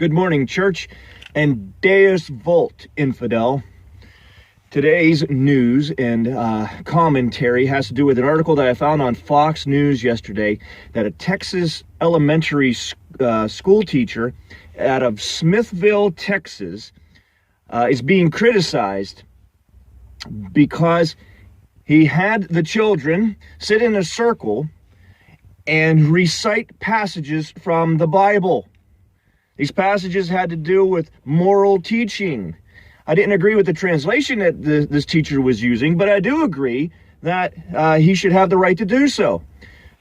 Good morning, church, and Deus Vult, infidel. Today's news and commentary has to do with an article that I found on Fox News yesterday that a Texas elementary school teacher out of Smithville, Texas, is being criticized because he had the children sit in a circle and recite passages from the Bible. These passages had to do with moral teaching. I didn't agree with the translation that this teacher was using, but I do agree that he should have the right to do so.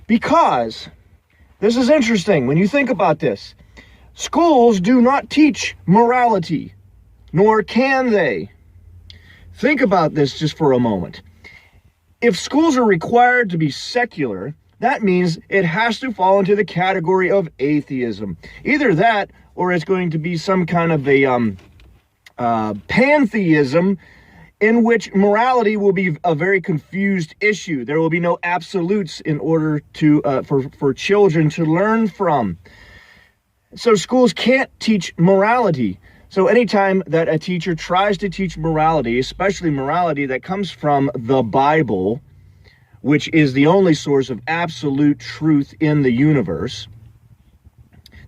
Because this is interesting when you think about this. Schools do not teach morality, nor can they. Think about this just for a moment. If schools are required to be secular, that means it has to fall into the category of atheism. Either that, or it's going to be some kind of a pantheism in which morality will be a very confused issue. There will be no absolutes in order to for children to learn from. So schools can't teach morality. So anytime that a teacher tries to teach morality, especially morality that comes from the Bible, which is the only source of absolute truth in the universe,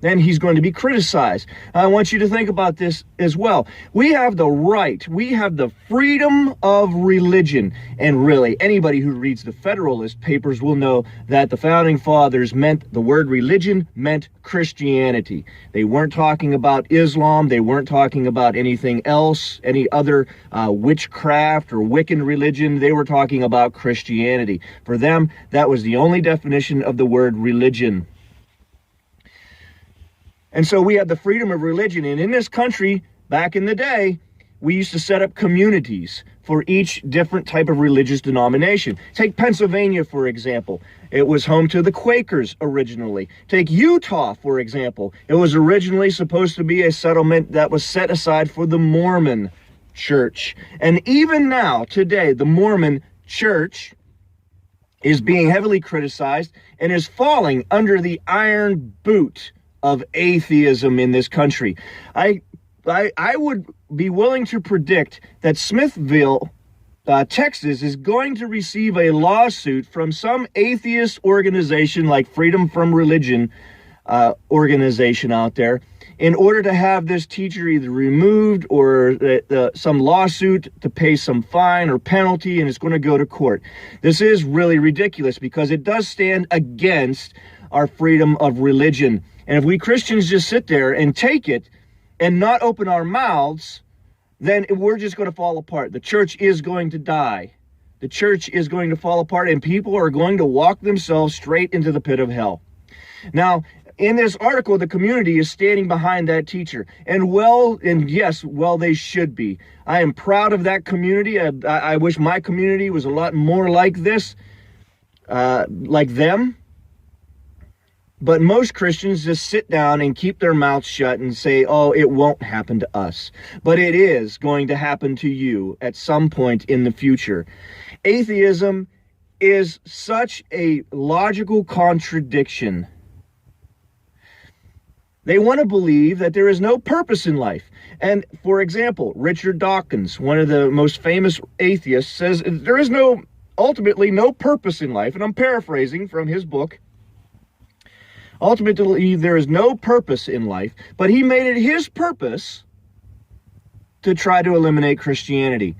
then he's going to be criticized. I want you to think about this as well. We have the right, we have the freedom of religion. And really, anybody who reads the Federalist Papers will know that the Founding Fathers meant, the word religion meant Christianity. They weren't talking about Islam. They weren't talking about anything else, any other witchcraft or Wiccan religion. They were talking about Christianity. For them, that was the only definition of the word religion. And so we have the freedom of religion. And in this country, back in the day, we used to set up communities for each different type of religious denomination. Take Pennsylvania, for example. It was home to the Quakers originally. Take Utah, for example. It was originally supposed to be a settlement that was set aside for the Mormon Church. And even now, today, the Mormon Church is being heavily criticized and is falling under the iron boot of atheism in this country. I would be willing to predict that Smithville, Texas, is going to receive a lawsuit from some atheist organization like Freedom from Religion organization out there in order to have this teacher either removed or some lawsuit to pay some fine or penalty, and it's going to go to court. This is really ridiculous because it does stand against our freedom of religion. And if we Christians just sit there and take it and not open our mouths, then we're just going to fall apart. The church is going to die. The church is going to fall apart, and people are going to walk themselves straight into the pit of hell. Now, in this article, the community is standing behind that teacher. And yes, they should be. I am proud of that community. I wish my community was a lot more like this, like them. But most Christians just sit down and keep their mouths shut and say, oh, it won't happen to us. But it is going to happen to you at some point in the future. Atheism is such a logical contradiction. They want to believe that there is no purpose in life. And for example, Richard Dawkins, one of the most famous atheists, says there is ultimately no purpose in life. And I'm paraphrasing from his book. Ultimately, there is no purpose in life, but he made it his purpose to try to eliminate Christianity.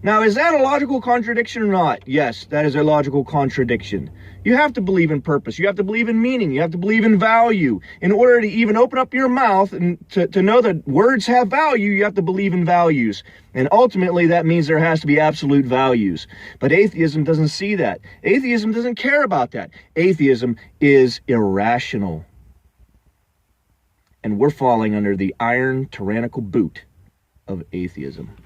Now, is that a logical contradiction or not? Yes, that is a logical contradiction. You have to believe in purpose. You have to believe in meaning. You have to believe in value. In order to even open up your mouth and to know that words have value, you have to believe in values. And ultimately, that means there has to be absolute values. But atheism doesn't see that. Atheism doesn't care about that. Atheism is irrational. And we're falling under the iron tyrannical boot of atheism.